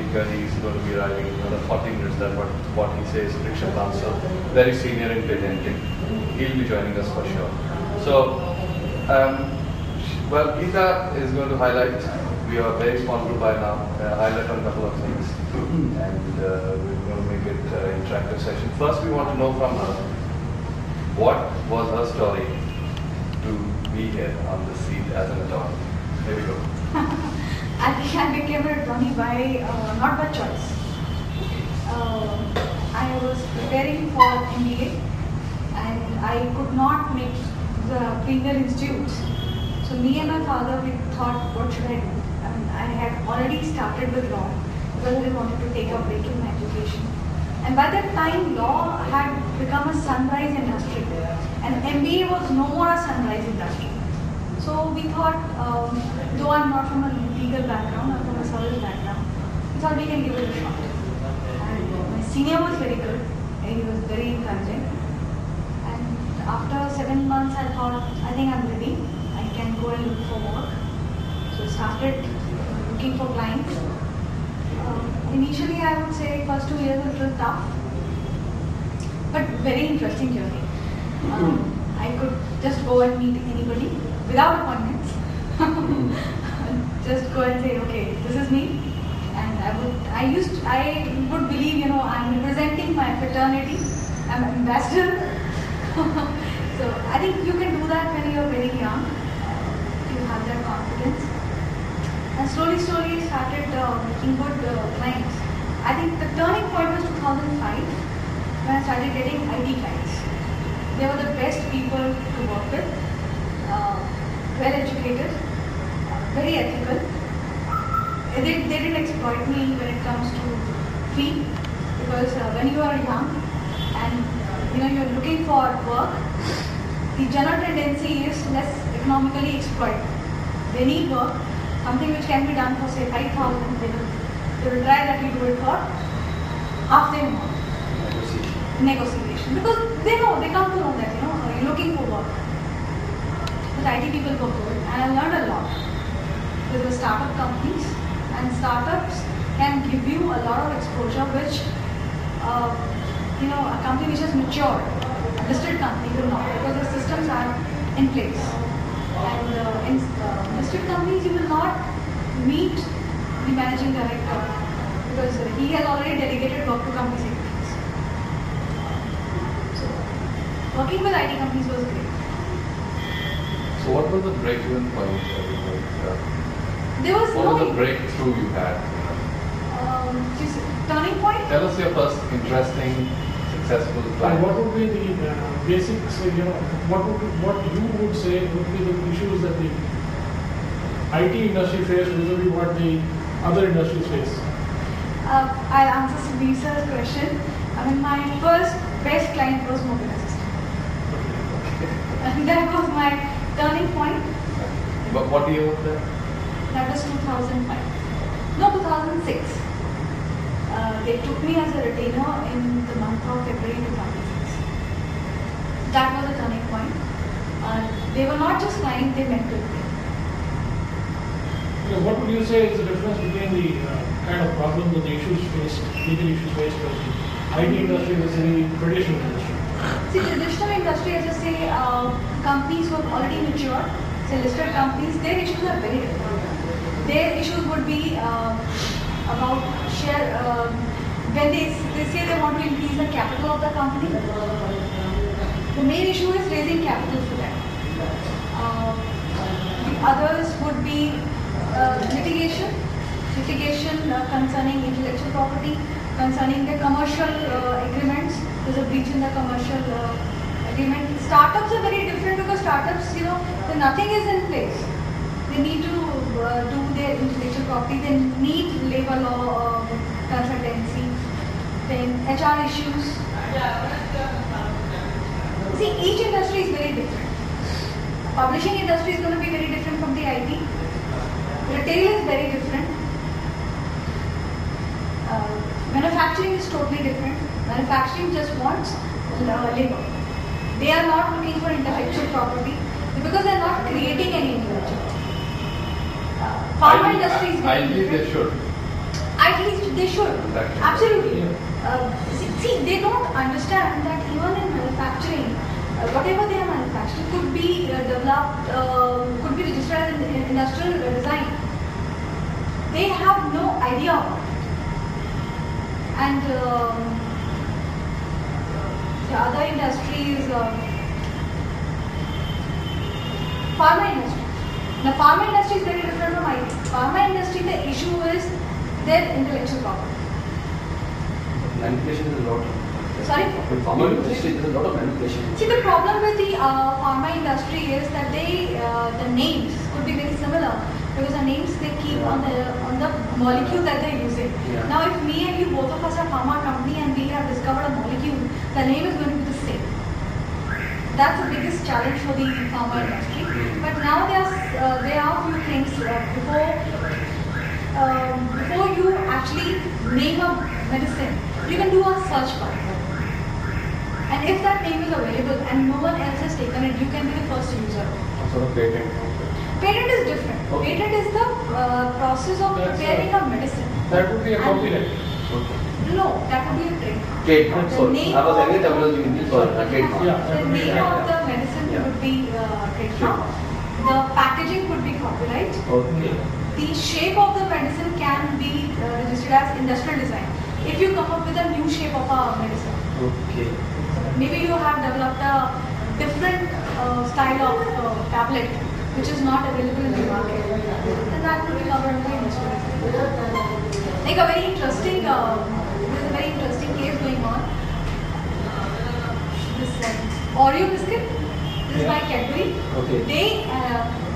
inquiry is going to be arriving in another 40 minutes. That's what he says. Riksha Council, very senior in patenting. He'll be joining us for sure. So, well, Geeta is going to highlight. We are a very small group by now. Highlight on a couple of things, and we're going to make it an interactive session. First, we want to know from her what was her story to be here on the seat as an attorney. Here we go. I think I became an attorney by not by choice. I was preparing for MBA and I could not make the premier institutes. So me and my father, we thought, what should I do? I had already started with law because I wanted to take a break in my education. And by that time, law had become a sunrise industry, and MBA was no more a sunrise industry. So we thought, though I'm not from a legal background, I'm from a service background, we thought we can give it a shot. And my senior was very good, and he was very encouraging. And after 7 months, I thought, I think I'm ready. I can go and look for work. So I started looking for clients. Initially, I would say first 2 years it was tough, but very interesting journey. I could just go and meet anybody without appointments. Just go and say, okay, this is me, and I would believe, I'm representing my fraternity. I'm an ambassador. So I think you can do that when you're very young. You have that confidence. And slowly started making good clients. I think the turning point was 2005 when I started getting IT clients. They were the best people to work with, well educated, very ethical. They didn't exploit me when it comes to fee, because when you are young and you're looking for work, the general tendency is less economically exploit. They need work. Something which can be done for say 5,000, they will try that you do it for half the amount. Negotiation. Because they come to know that, you're looking for work. But IT people were good, and I learned a lot. There were startup companies, and startups can give you a lot of exposure which, a company which has matured, a listed company will not, because the systems are in place. And in listed companies, you will not meet the managing director because he has already delegated work to company secretaries. So, working with IT companies was great. So, what was the break-even point? There was what was the breakthrough you had? Turning point? Tell us your first interesting, successful client. What would be the basics? What you would say would be the issues that the IT industry face vis-a-vis what the other industries face? I'll answer Lisa's question. My first best client was Mobile Assistant. And that was my turning point. But what year was that? That was 2005. No, 2006. They took me as a retainer in the month of February 2006. That was a turning point. They were not just clients, they mentored me. What would you say is the difference between the kind of problems or the issues faced, legal issues faced by the IT industry versus the traditional industry? See, traditional industry, as I say, companies who have already matured, say listed companies, their issues are very different. Their issues would be about share, when they say they want to increase the capital of the company, the main issue is raising capital for them. The others would be litigation concerning intellectual property, concerning the commercial agreements. There's a breach in the commercial agreement. Startups are very different because startups, nothing is in place. They need to do their intellectual property. They need labor law consultancy. Then HR issues. See, each industry is very different. Publishing industry is going to be very different from the IT. Retail is very different. Manufacturing is totally different. Manufacturing just wants labor. They are not looking for intellectual property because they are not creating any intellectual. Pharma industry is very different. Ideally, they should. At least They should. Manufacturing. Absolutely. Yeah. See, they don't understand that even in manufacturing, whatever they are manufacturing could be developed, could be registered as industrial design. They have no idea. And the other industry is pharma industry. The pharma industry is very different from IT. Pharma industry, the issue is their intellectual property. Manipulation is a lot. Sorry? In pharma industry, there's a lot of manipulation. See, the problem with the pharma industry is that the names could be very similar because the names they keep on the molecule that they're using. Yeah. Now, if me and you both of us are pharma company and we have discovered a molecule, the name is going to be the same. That's the biggest challenge for the pharma industry. But now there are a few things before you actually name a medicine, you can do a search bar. And if that name is available and no one else has taken it, you can be the first user. Sort of patent. Patent is different. Okay. Patent is the process of That's preparing a medicine. That would be a copyright. Okay. No, that would be a trademark. Trademark. The Sorry, name I was of having the- terminology in this. Sorry, trademark. Yeah. The name of the medicine Yeah. would be trademark. The packaging could be copyright. Okay. The shape of the medicine can be registered as industrial design. If you come up with a new shape of a medicine, Okay. maybe you have developed a different style of tablet which is not available in the market, then that will be covered under industrial design. Like a very interesting, there's a very interesting case going on. This Oreo biscuit, this is by Cadbury. Okay. They,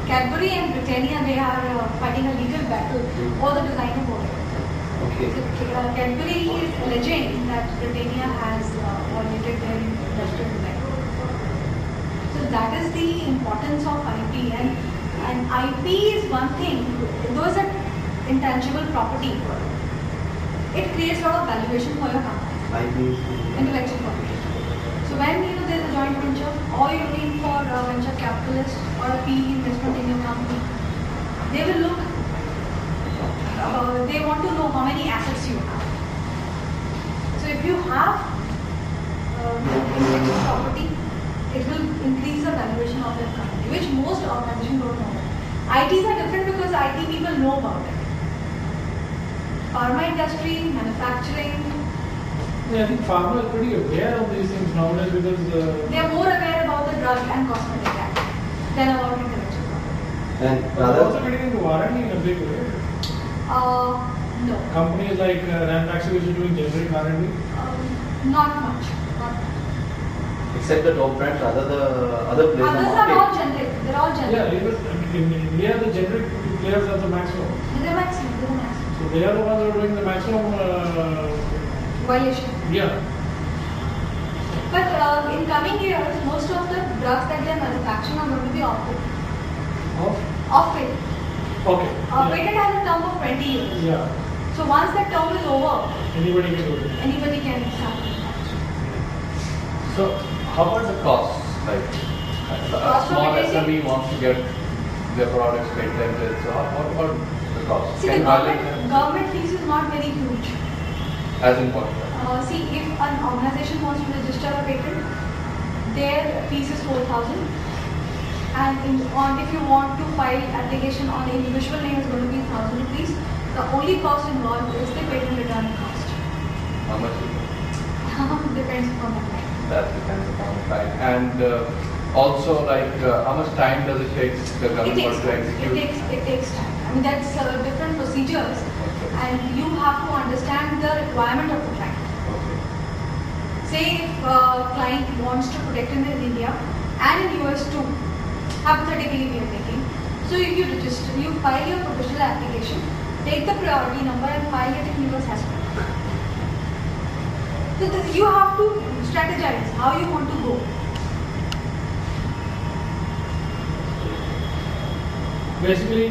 Cadbury and Britannia, they are fighting a legal battle for the design of Oreo. Okay. So, Cadbury is alleging that Britannia has violated their industrial design. So that is the importance of IP, and IP is one thing. Those are intangible property. It creates a lot of valuation for your company, IP. intellectual property. So when there is a joint venture, or you're looking for a venture capitalist or a PE investment in your company, they will look. They want to know how many assets you have. So if you have intellectual property, it will increase the valuation of your company, which most organizations don't know. ITs are different because IT people know about it. Pharma industry, manufacturing, Yeah, I think pharma is pretty aware of these things nowadays because they are more aware about the drug and cosmetic act than about intellectual property. And they're also rather, getting into R&D in a big way. No, Companies like Ranbaxy which is doing generic R&D. not much. Not much. except the top brands, rather the other players in the Others are market. all generic. They're all Yeah, generic. even in India the generic players are the maximum. They're the maximum. They're the maximum. So they are the ones who are doing the maximum. Violation. Yeah. But in coming years, most of the drugs that they are manufacturing are going to be off-patent. Of? Off-patent. Okay. Patent has a term of 20 years. Yeah. So once that term is over, Anybody can do it. anybody can start manufacturing. So how about the costs? Like a Cost of small maintaining? SME wants to get their products patented. So how about the cost? See, Can the you highlight government fees is not very huge. as important? See, if an organization wants to register a patent, their fees is 4,000. And if you want to file application on the individual name, is going to be 1,000 rupees. The only cost involved is the patent return cost. How much is it? Depends upon the client. That depends upon the client. And also, like, how much time does it take the government to execute? It takes time. I mean, that's different procedures, Okay. and you have to understand the requirement of the client. Okay. Say if a client wants to protect in India and in US too, hypothetically we are taking. So if you register, you file your professional application, take the priority number and file it in US as well. So you have to strategize how you want to go. Basically,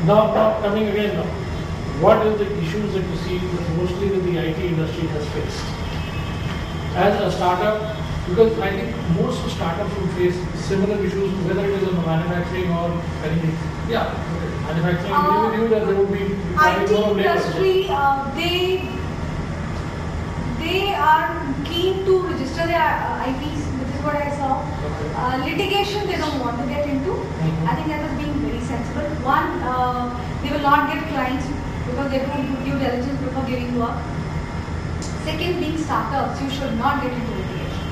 now coming again now, what are the issues that you see that mostly that the IT industry has faced? As a startup, because I think most startups will face similar issues, whether it is in manufacturing or anything. Yeah, manufacturing, I agree with you that there would be IT more of labor. industry, they keen to register their IPs, which is what I saw. Litigation they don't want to get into. I think that was being very sensible. One, they will not get clients because they don't do due diligence before giving work. Second, being startups, you should not get into litigation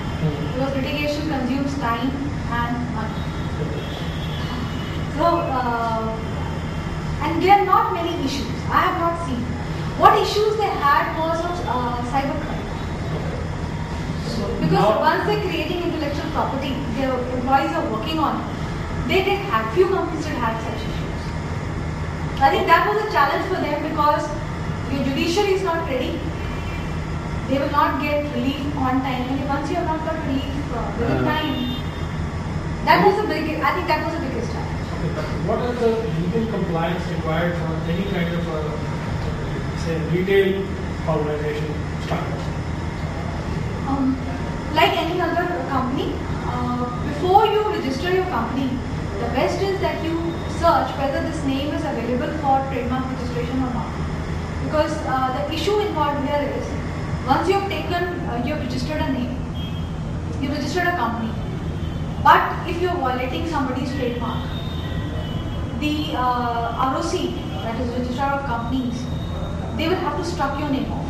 because litigation consumes time and money. So, and there are not many issues. I have not seen. What issues they had was of cybercrime. Because once they're creating intellectual property, their employees are working on it. They did have, few companies did have such issues. I think that was a challenge for them because your judiciary is not ready. They will not get relief on time. And once you have not got relief within time, that was the biggest, I think that was the biggest challenge. Okay, but what is the legal compliance required for any kind of say retail organization startup? Like any other company, before you register your company, the best is that you search whether this name is available for trademark registration or not. Because the issue involved here is, once you have taken, you have registered a name, you have registered a company, but if you are violating somebody's trademark, the ROC, that is Registrar of Companies, they will have to struck your name off.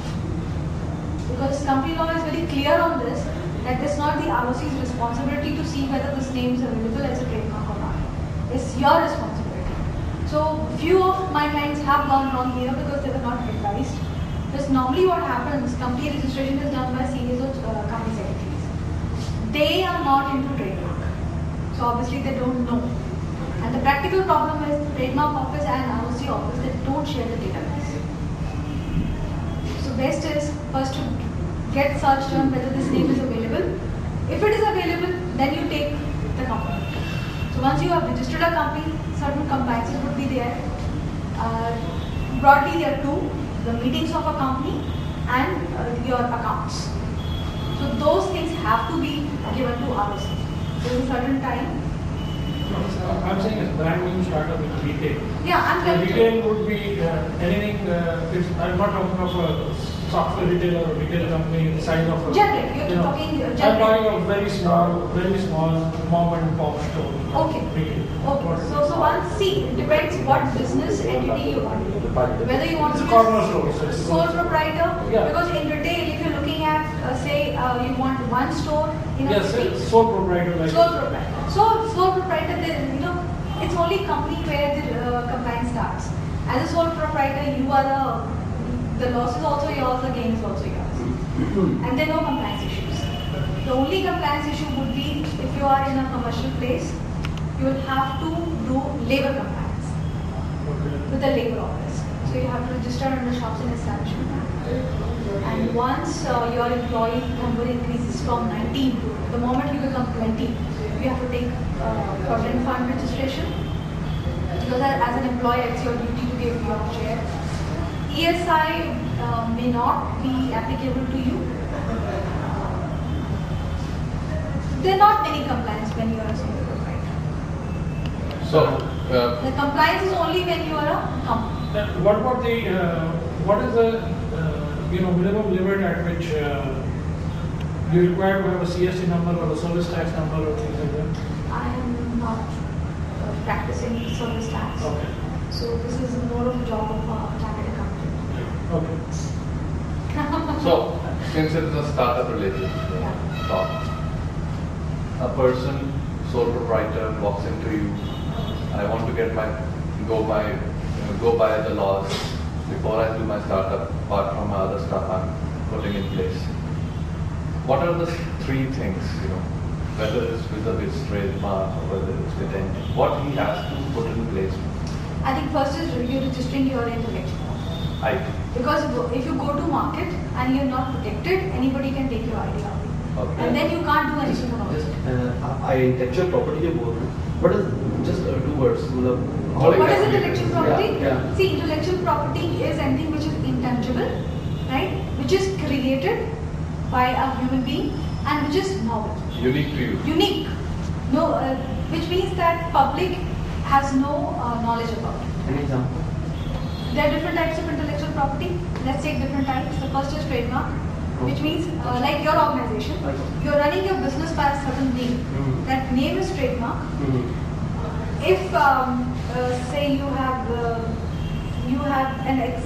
Because company law is very clear on this, that it's not the ROC's responsibility to see whether this name is available as a trademark or not. It's your responsibility. So few of my clients have gone wrong here because they were not advised. Because normally what happens, company registration is done by CEOs or company secretaries. They are not into trademark. So obviously they don't know. And the practical problem is the trademark office and ROC office, they don't share the database. So best is first to get searched on whether this name is available. If it is available, then you take the company. So once you have registered a company, certain compliances would be there. Broadly there are two, the meetings of a company and your accounts. So those things have to be given to ROC. So in a certain time. I'm saying it's brand new startup in retail. Yeah, I'm The telling you. retail would be anything, I'm not talking of a software retailer or retail company the size of a... General, you're talking I'm general. talking of very small mom and pop store. Okay. Retail. Okay, so once, see, it depends what business entity you want. Whether you want It's to a be corner store. So a it's sole proprietor, Yeah. because in retail, if you're looking at, say, you want one store in a Yes, city, it's sole proprietor like sole proprietor. So sole proprietor, it's only company where the compliance starts. As a sole proprietor, you are the loss is also yours, the gain is also yours. And there are no compliance issues. The only compliance issue would be if you are in a commercial place, you will have to do labor compliance with the labor office. So you have to register under Shops and Establishment Act. And once your employee number increases from 19, the moment you become 20, you have to take Provident Fund registration. Because as an employer, it's your duty to give your share. ESI may not be applicable to you. There are not many compliance when you are a sole proprietor. So, The compliance is only when you are a company. What about what is the minimum limit at which you require to have a CST number or a service tax number or things like that? I am not practicing service tax. Okay. So this is more of a job of a chartered accountant. Okay. so since it is a startup related talk, a person, sole proprietor, walks into you. I want to get go by the laws before I do my startup. Apart from other stuff I'm putting in place. What are the three things, whether it's with its trademark or whether it's with anything, what he has to put in place? I think first is you registering your intellectual property. IP. Because if you go to market and you're not protected, anybody can take your idea away. Okay. And then you can't do anything about Just it. intellectual property जो बोल रहे हैं, what is just 2 words मतलब What What is exactly intellectual is it? property? Yeah. See, intellectual property is anything which is intangible, right? Which is created by a human being and which is novel. Unique to you. Unique. No, which means that public has no knowledge about it. An example. There are different types of intellectual property. Let's take different types. The first is trademark. which means like your organization, you're running your business by a certain name. That name is trademark. If say you have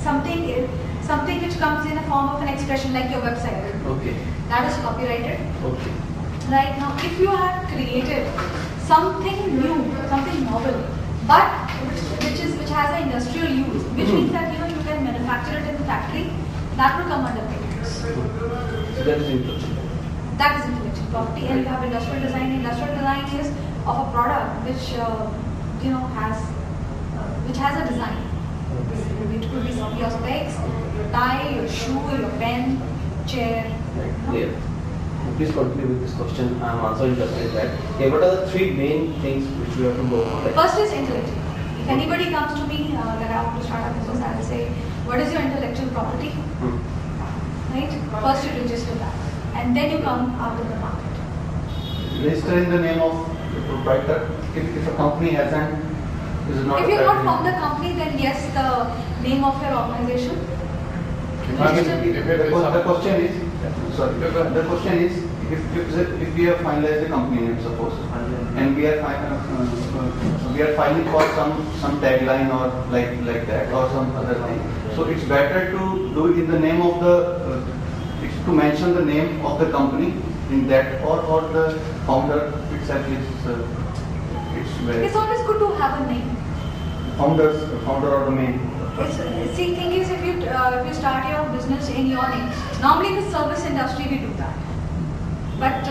something which comes in a form of an expression like your website, Okay. that is copyrighted. Okay. Right now, if you have created something new, something novel, but which has an industrial use, which means that you can manufacture it in the factory, that will come under patents. So that is intellectual. That is intellectual property, and you have industrial design. Industrial design is of a product which has a design. It could be your specs, your tie, your shoe, your pen, chair. Clear. Please continue with this question. I am also interested in that. Okay, what are the three main things which we have to go on? First is intellectual. If anybody comes to me that I want to start a business, I will say, what is your intellectual property? Right? First you register that, and then you come out of the market. Register in the name of the proprietor. If a company hasn't, is not. If you have not formed the company, then yes, the name of your organization. The question is, sorry, the question is, if we have finalized the company name, suppose, and we are filing for some tagline or like that or some other thing. So it's better to do it in the name of the, to mention the name of the company in that, or the founder itself is. It's always good to have a name. Founder or the main. See, thing is, if you start your business in your name, normally in the service industry we do that. But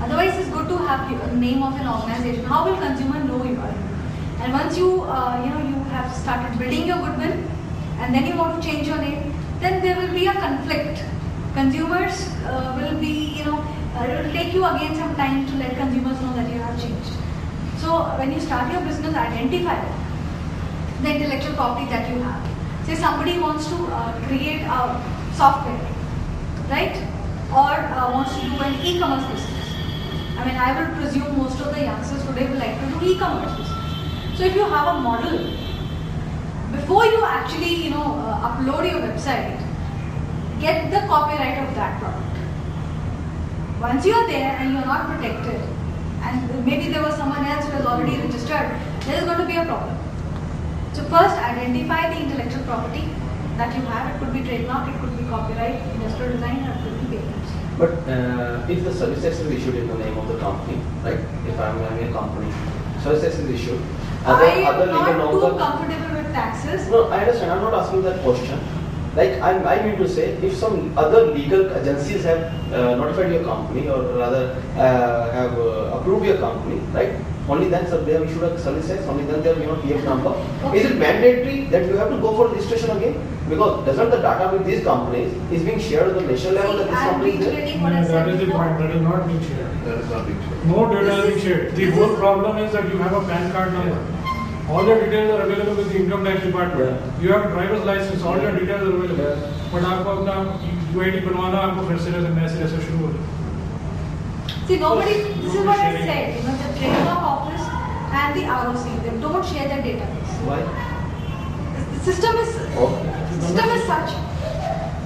otherwise, it's good to have a name of an organization. How will consumer know you are? And once you have started building your goodwill, and then you want to change your name, then there will be a conflict. Consumers will be, it will take you again some time to let consumers know that you have changed. So when you start your business, identify the intellectual property that you have. Say somebody wants to create a software, right? Or wants to do an e-commerce business. I mean, I will presume most of the youngsters today will like to do e-commerce business. So if you have a model, before you actually, upload your website, get the copyright of that product. Once you are there and you are not protected, and maybe there was someone else who has already registered, there is going to be a problem. So first, identify the intellectual property that you have. It could be trademark, it could be copyright, industrial design, or it could be patents. But if the service tax is issued in the name of the company, right? If I am running a company, service tax is issued. I am not too comfortable with taxes. No, I understand. I am not asking that question. Like I mean to say, if some other legal agencies have notified your company, or rather have approved your company, right? Only then they have issued a service tax. Only then they have given PF number. Okay. Is it mandatory that you have to go for registration again? Because doesn't the data with these companies is being shared at the national level that this I am company is there? reiterating what I No, said that is the before. point. That is not being shared. That is not being shared. No data is being shared. The whole problem is that you have a PAN card number. All your details are available with the income tax department. You have a driver's license. All your details are available. But आपको अपना UID बनवाना आपको फिर से नए सिरे से शुरू हो जाए. See, nobody, this is what I said, the trademark office and the ROC, they don't share their database. Why? The system is such.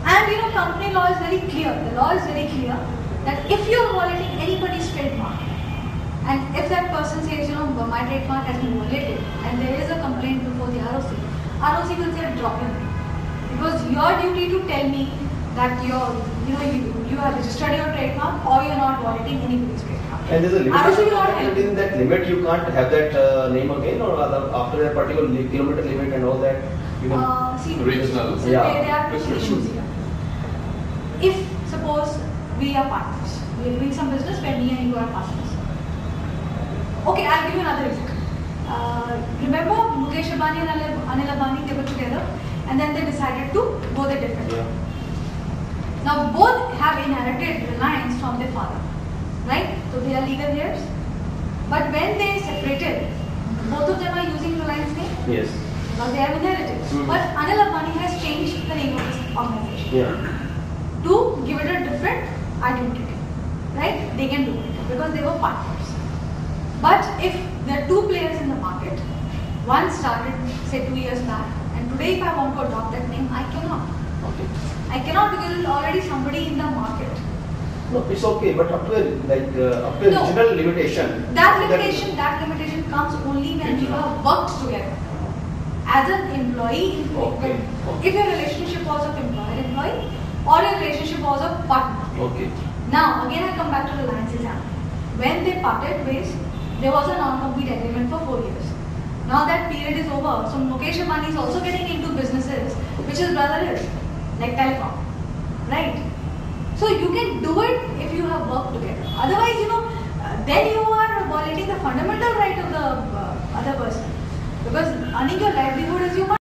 And company law is very clear. The law is very clear that if you are violating anybody's trademark, and if that person says, my trademark has been violated, and there is a complaint before the ROC will say drop it. It was your duty to tell me that you have registered your trademark or you are not violating anybody's trademark. And there's a ROC will limitation not help. within that limit. You can't have that name again, or rather after that particular kilometer limit and all that. You can See, Regional. so Yeah. there are two issues here. If suppose we are partners, we are doing some business where me and you are partners. Okay, I'll give you another example. Remember Mukesh Ambani and Anil Ambani, they were together, and then they decided to go their different way. Now both have inherited Reliance from their father, right? So they are legal heirs. But when they separated, both of them are using Reliance name. Yes. Because they have inherited. But Anil Ambani has changed the name of his organization Yeah. to give it a different identity, right? They can do it because they were partners. But if there are two players in the market, one started say 2 years back, and today if I want to adopt that name, I cannot. Okay. I cannot because because it's already somebody in the market. No, it's okay, but up to a No. general limitation. That limitation comes only when you have worked together. As an employee, Okay. if your relationship was of employer-employee or your relationship was of partner. Okay. Now, again I come back to the Reliance example. When they parted ways, there was a non-compete agreement for 4 years. Now that period is over, so Mukesh Ambani is also getting into businesses which his brother is, like telecom, right? So you can do it if you have worked together. Otherwise, then you are violating the fundamental right of the other person. Because earning your livelihood is your